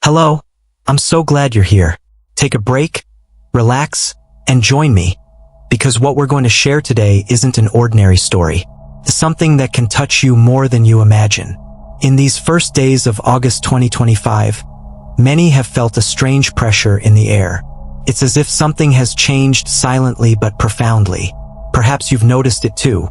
Hello, I'm so glad you're here. Take a break, relax, and join me, because what we're going to share today isn't an ordinary story. It's something that can touch you more than you imagine. In these first days of August 2025, many have felt a strange pressure in the air. It's as if something has changed silently but profoundly. Perhaps you've noticed it too.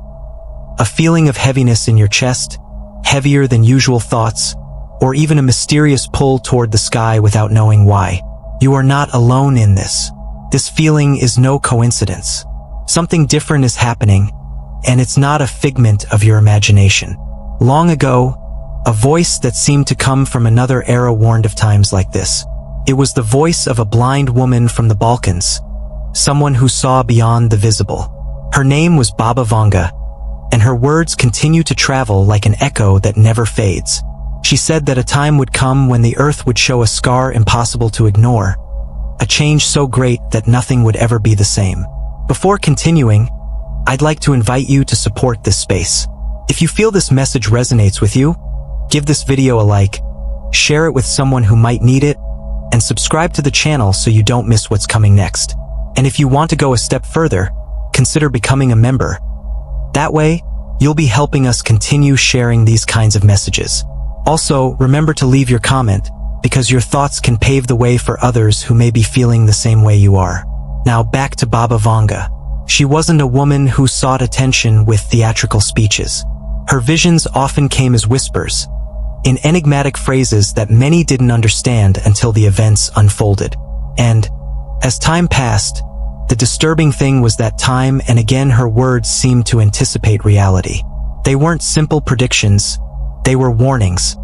A feeling of heaviness in your chest, heavier than usual thoughts, or even a mysterious pull toward the sky without knowing why. You are not alone in this. This feeling is no coincidence. Something different is happening, and it's not a figment of your imagination. Long ago, a voice that seemed to come from another era warned of times like this. It was the voice of a blind woman from the Balkans, someone who saw beyond the visible. Her name was Baba Vanga, and her words continue to travel like an echo that never fades. She said that a time would come when the earth would show a scar impossible to ignore, a change so great that nothing would ever be the same. Before continuing, I'd like to invite you to support this space. If you feel this message resonates with you, give this video a like, share it with someone who might need it, and subscribe to the channel so you don't miss what's coming next. And if you want to go a step further, consider becoming a member. That way, you'll be helping us continue sharing these kinds of messages. Also, remember to leave your comment, because your thoughts can pave the way for others who may be feeling the same way you are. Now back to Baba Vanga. She wasn't a woman who sought attention with theatrical speeches. Her visions often came as whispers, in enigmatic phrases that many didn't understand until the events unfolded. And, as time passed, the disturbing thing was that time and again her words seemed to anticipate reality. They weren't simple predictions, they were warnings,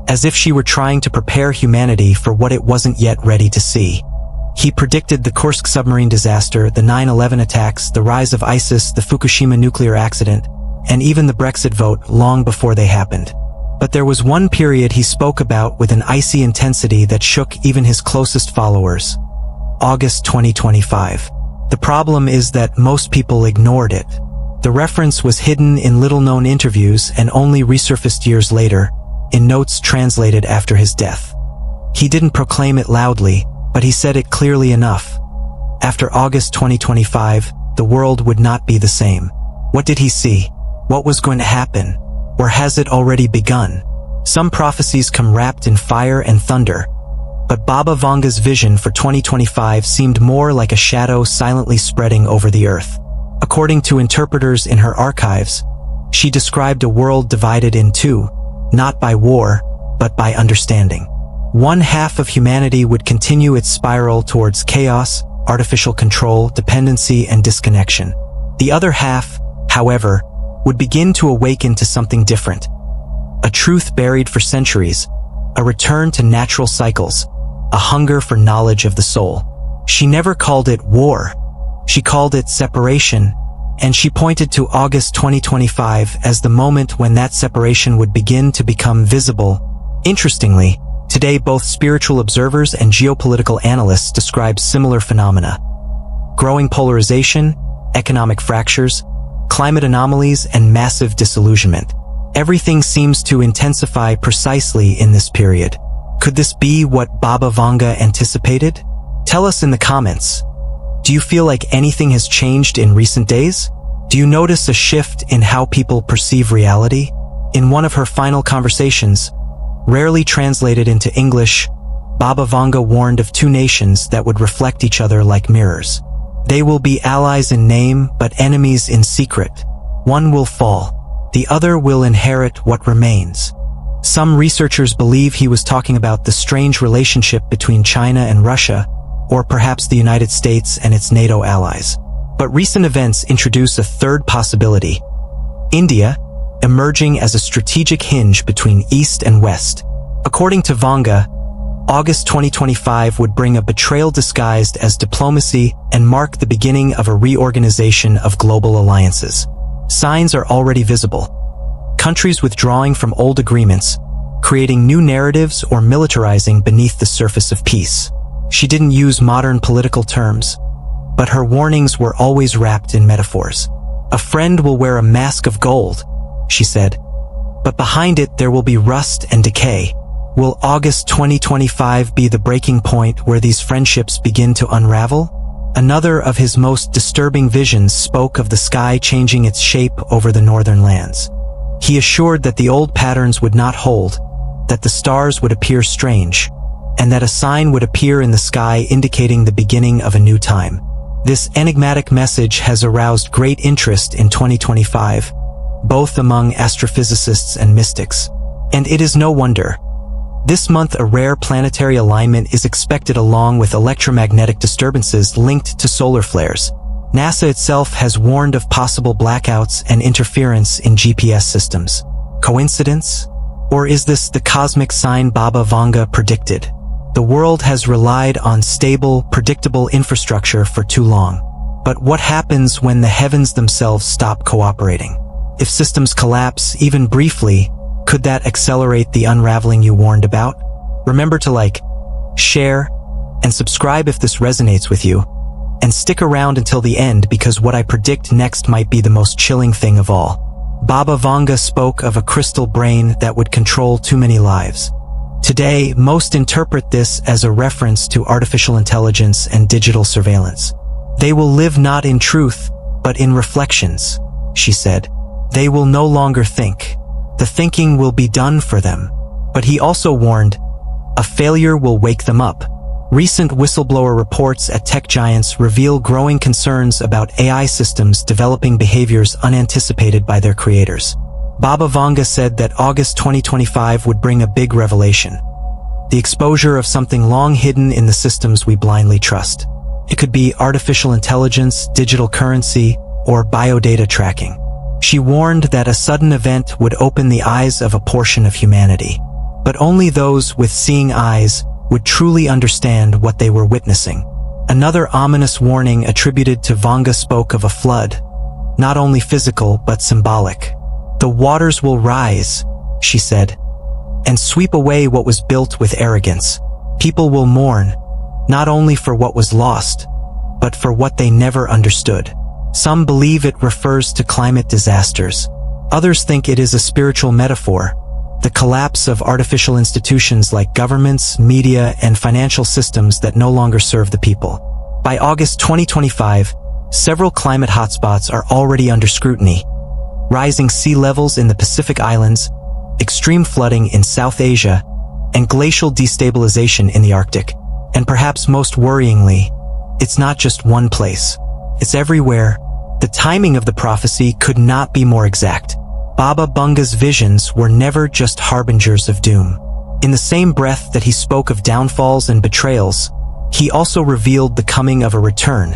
as if she were trying to prepare humanity for what it wasn't yet ready to see. He predicted the Kursk submarine disaster, the 9/11 attacks, the rise of ISIS, the Fukushima nuclear accident, and even the Brexit vote long before they happened. But there was one period he spoke about with an icy intensity that shook even his closest followers. August 2025. The problem is that most people ignored it. The reference was hidden in little-known interviews and only resurfaced years later, in notes translated after his death. He didn't proclaim it loudly, but he said it clearly enough. After August 2025, the world would not be the same. What did he see? What was going to happen? Or has it already begun? Some prophecies come wrapped in fire and thunder, but Baba Vanga's vision for 2025 seemed more like a shadow silently spreading over the earth. According to interpreters in her archives, she described a world divided in two, not by war, but by understanding. One half of humanity would continue its spiral towards chaos, artificial control, dependency, and disconnection. The other half, however, would begin to awaken to something different. A truth buried for centuries, a return to natural cycles, a hunger for knowledge of the soul. She never called it war. She called it separation, and she pointed to August 2025 as the moment when that separation would begin to become visible. Interestingly, today both spiritual observers and geopolitical analysts describe similar phenomena. Growing polarization, economic fractures, climate anomalies, and massive disillusionment. Everything seems to intensify precisely in this period. Could this be what Baba Vanga anticipated? Tell us in the comments. Do you feel like anything has changed in recent days? Do you notice a shift in how people perceive reality? In one of her final conversations, rarely translated into English, Baba Vanga warned of two nations that would reflect each other like mirrors. They will be allies in name, but enemies in secret. One will fall. The other will inherit what remains. Some researchers believe he was talking about the strange relationship between China and Russia, or perhaps the United States and its NATO allies. But recent events introduce a third possibility. India, emerging as a strategic hinge between East and West. According to Vanga, August 2025 would bring a betrayal disguised as diplomacy and mark the beginning of a reorganization of global alliances. Signs are already visible. Countries withdrawing from old agreements, creating new narratives, or militarizing beneath the surface of peace. She didn't use modern political terms, but her warnings were always wrapped in metaphors. A friend will wear a mask of gold, she said, but behind it there will be rust and decay. Will August 2025 be the breaking point where these friendships begin to unravel? Another of his most disturbing visions spoke of the sky changing its shape over the northern lands. He assured that the old patterns would not hold, that the stars would appear strange, and that a sign would appear in the sky indicating the beginning of a new time. This enigmatic message has aroused great interest in 2025, both among astrophysicists and mystics. And it is no wonder. This month, a rare planetary alignment is expected along with electromagnetic disturbances linked to solar flares. NASA itself has warned of possible blackouts and interference in GPS systems. Coincidence? Or is this the cosmic sign Baba Vanga predicted? The world has relied on stable, predictable infrastructure for too long. But what happens when the heavens themselves stop cooperating? If systems collapse, even briefly, could that accelerate the unraveling you warned about? Remember to like, share, and subscribe if this resonates with you. And stick around until the end because what I predict next might be the most chilling thing of all. Baba Vanga spoke of a crystal brain that would control too many lives. Today, most interpret this as a reference to artificial intelligence and digital surveillance. They will live not in truth, but in reflections, she said. They will no longer think. The thinking will be done for them. But he also warned, a failure will wake them up. Recent whistleblower reports at tech giants reveal growing concerns about AI systems developing behaviors unanticipated by their creators. Baba Vanga said that August 2025 would bring a big revelation. The exposure of something long hidden in the systems we blindly trust. It could be artificial intelligence, digital currency, or biodata tracking. She warned that a sudden event would open the eyes of a portion of humanity. But only those with seeing eyes would truly understand what they were witnessing. Another ominous warning attributed to Vanga spoke of a flood, not only physical but symbolic. The waters will rise, she said, and sweep away what was built with arrogance. People will mourn, not only for what was lost, but for what they never understood. Some believe it refers to climate disasters. Others think it is a spiritual metaphor, the collapse of artificial institutions like governments, media, and financial systems that no longer serve the people. By August 2025, several climate hotspots are already under scrutiny. Rising sea levels in the Pacific Islands, extreme flooding in South Asia, and glacial destabilization in the Arctic. And perhaps most worryingly, it's not just one place. It's everywhere. The timing of the prophecy could not be more exact. Baba Vanga's visions were never just harbingers of doom. In the same breath that he spoke of downfalls and betrayals, he also revealed the coming of a return,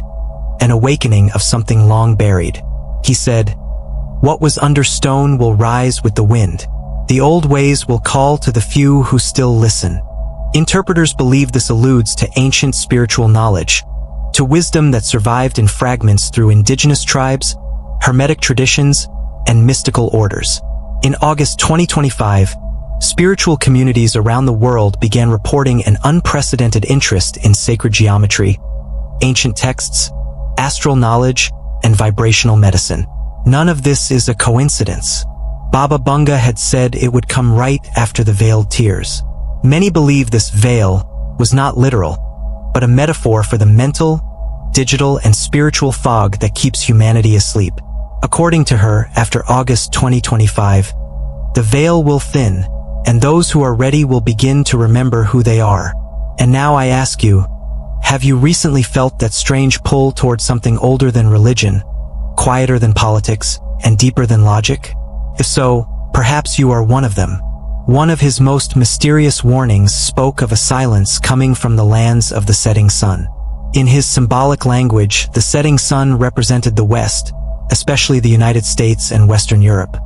an awakening of something long buried. He said, "What was under stone will rise with the wind. The old ways will call to the few who still listen." Interpreters believe this alludes to ancient spiritual knowledge, to wisdom that survived in fragments through indigenous tribes, hermetic traditions, and mystical orders. In August 2025, spiritual communities around the world began reporting an unprecedented interest in sacred geometry, ancient texts, astral knowledge, and vibrational medicine. None of this is a coincidence. Baba Vanga had said it would come right after the veiled tears. Many believe this veil was not literal, but a metaphor for the mental, digital, and spiritual fog that keeps humanity asleep. According to her, after August 2025, the veil will thin, and those who are ready will begin to remember who they are. And now I ask you, have you recently felt that strange pull towards something older than religion, quieter than politics, and deeper than logic? If so, perhaps you are one of them. One of his most mysterious warnings spoke of a silence coming from the lands of the setting sun. In his symbolic language, the setting sun represented the West, especially the United States and Western Europe.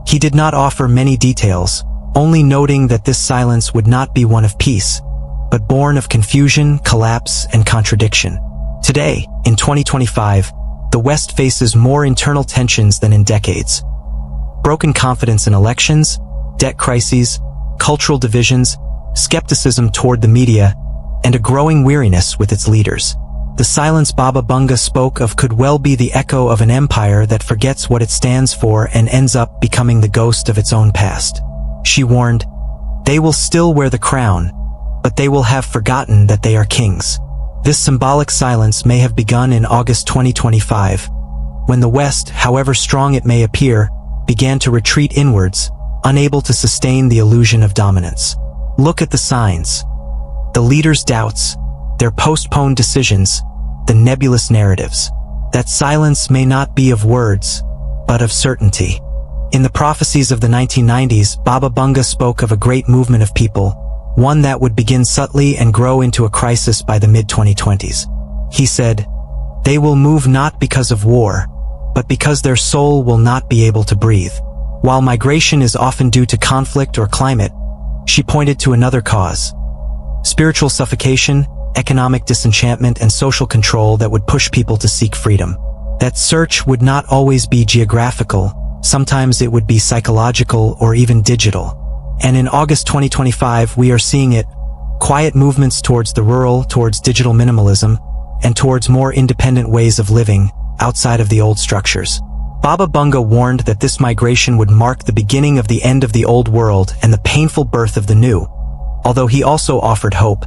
He did not offer many details, only noting that this silence would not be one of peace, but born of confusion, collapse, and contradiction. Today, in 2025, the West faces more internal tensions than in decades. Broken confidence in elections, debt crises, cultural divisions, skepticism toward the media, and a growing weariness with its leaders. The silence Baba Vanga spoke of could well be the echo of an empire that forgets what it stands for and ends up becoming the ghost of its own past. She warned, They will still wear the crown, but they will have forgotten that they are kings. This symbolic silence may have begun in August 2025, when the West, however strong it may appear, began to retreat inwards, unable to sustain the illusion of dominance. Look at the signs. The leaders' doubts, their postponed decisions, the nebulous narratives. That silence may not be of words, but of certainty. In the prophecies of the 1990s, Baba Vanga spoke of a great movement of people, one that would begin subtly and grow into a crisis by the mid-2020s. He said, "They will move not because of war, but because their soul will not be able to breathe." While migration is often due to conflict or climate, she pointed to another cause: spiritual suffocation, economic disenchantment, and social control that would push people to seek freedom. That search would not always be geographical, sometimes it would be psychological or even digital. And in August 2025, we are seeing it: quiet movements towards the rural, towards digital minimalism, and towards more independent ways of living, outside of the old structures. Baba Vanga warned that this migration would mark the beginning of the end of the old world and the painful birth of the new, although he also offered hope.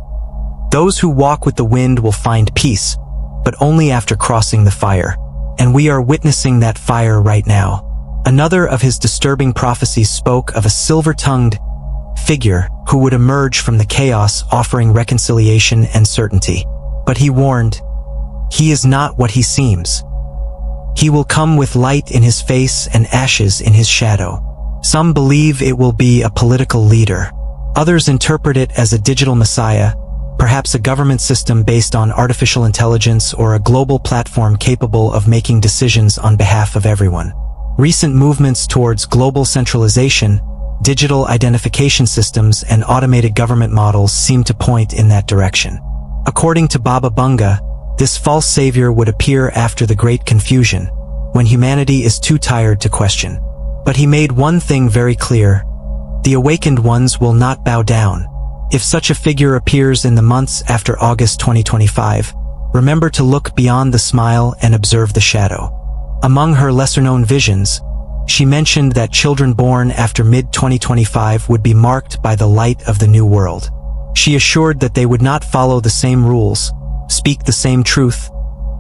Those who walk with the wind will find peace, but only after crossing the fire. And we are witnessing that fire right now. Another of his disturbing prophecies spoke of a silver-tongued figure who would emerge from the chaos, offering reconciliation and certainty. But he warned, "He is not what he seems. He will come with light in his face and ashes in his shadow." Some believe it will be a political leader. Others interpret it as a digital messiah, perhaps a government system based on artificial intelligence or a global platform capable of making decisions on behalf of everyone. Recent movements towards global centralization, digital identification systems, and automated government models seem to point in that direction. According to Baba Vanga, this false savior would appear after the Great Confusion, when humanity is too tired to question. But he made one thing very clear: the awakened ones will not bow down. If such a figure appears in the months after August 2025, remember to look beyond the smile and observe the shadow. Among her lesser-known visions, she mentioned that children born after mid-2025 would be marked by the light of the new world. She assured that they would not follow the same rules, speak the same truth,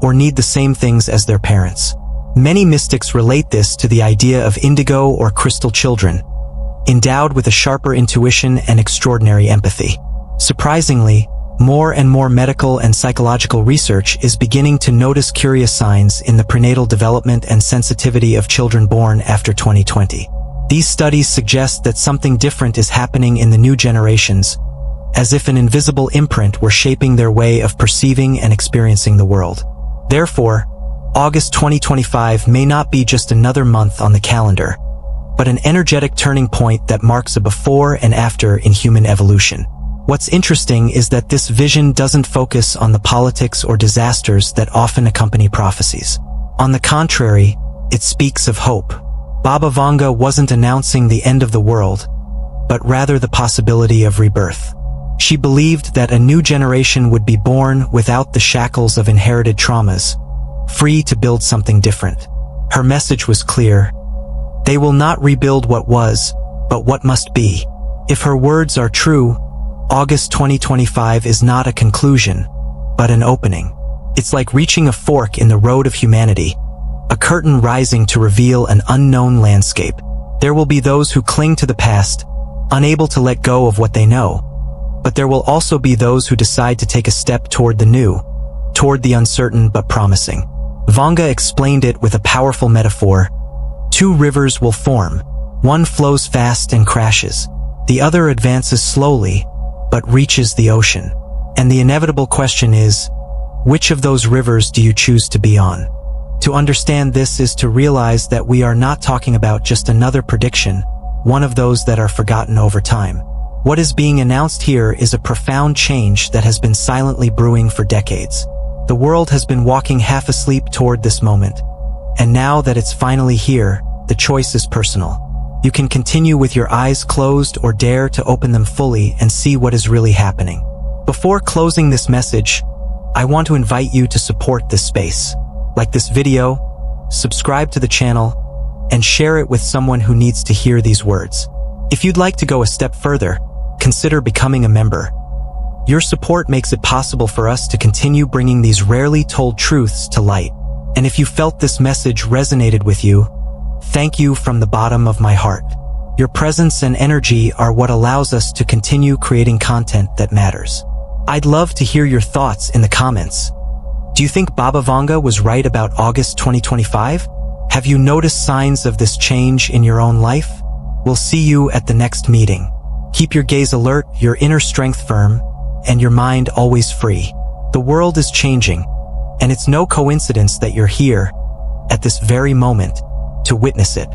or need the same things as their parents. Many mystics relate this to the idea of indigo or crystal children, endowed with a sharper intuition and extraordinary empathy. Surprisingly, more and more medical and psychological research is beginning to notice curious signs in the prenatal development and sensitivity of children born after 2020. These studies suggest that something different is happening in the new generations, as if an invisible imprint were shaping their way of perceiving and experiencing the world. Therefore, August 2025 may not be just another month on the calendar, but an energetic turning point that marks a before and after in human evolution. What's interesting is that this vision doesn't focus on the politics or disasters that often accompany prophecies. On the contrary, it speaks of hope. Baba Vanga wasn't announcing the end of the world, but rather the possibility of rebirth. She believed that a new generation would be born without the shackles of inherited traumas, free to build something different. Her message was clear: they will not rebuild what was, but what must be. If her words are true, August 2025 is not a conclusion, but an opening. It's like reaching a fork in the road of humanity, a curtain rising to reveal an unknown landscape. There will be those who cling to the past, unable to let go of what they know. But there will also be those who decide to take a step toward the new, toward the uncertain but promising. Vanga explained it with a powerful metaphor: two rivers will form. One flows fast and crashes. The other advances slowly, but reaches the ocean. And the inevitable question is, which of those rivers do you choose to be on? To understand this is to realize that we are not talking about just another prediction, one of those that are forgotten over time. What is being announced here is a profound change that has been silently brewing for decades. The world has been walking half asleep toward this moment, and now that it's finally here, the choice is personal. You can continue with your eyes closed or dare to open them fully and see what is really happening. Before closing this message, I want to invite you to support this space. Like this video, subscribe to the channel, and share it with someone who needs to hear these words. If you'd like to go a step further, consider becoming a member. Your support makes it possible for us to continue bringing these rarely told truths to light. And if you felt this message resonated with you, thank you from the bottom of my heart. Your presence and energy are what allows us to continue creating content that matters. I'd love to hear your thoughts in the comments. Do you think Baba Vanga was right about August 2025? Have you noticed signs of this change in your own life? We'll see you at the next meeting. Keep your gaze alert, your inner strength firm, and your mind always free. The world is changing, and it's no coincidence that you're here, at this very moment, to witness it.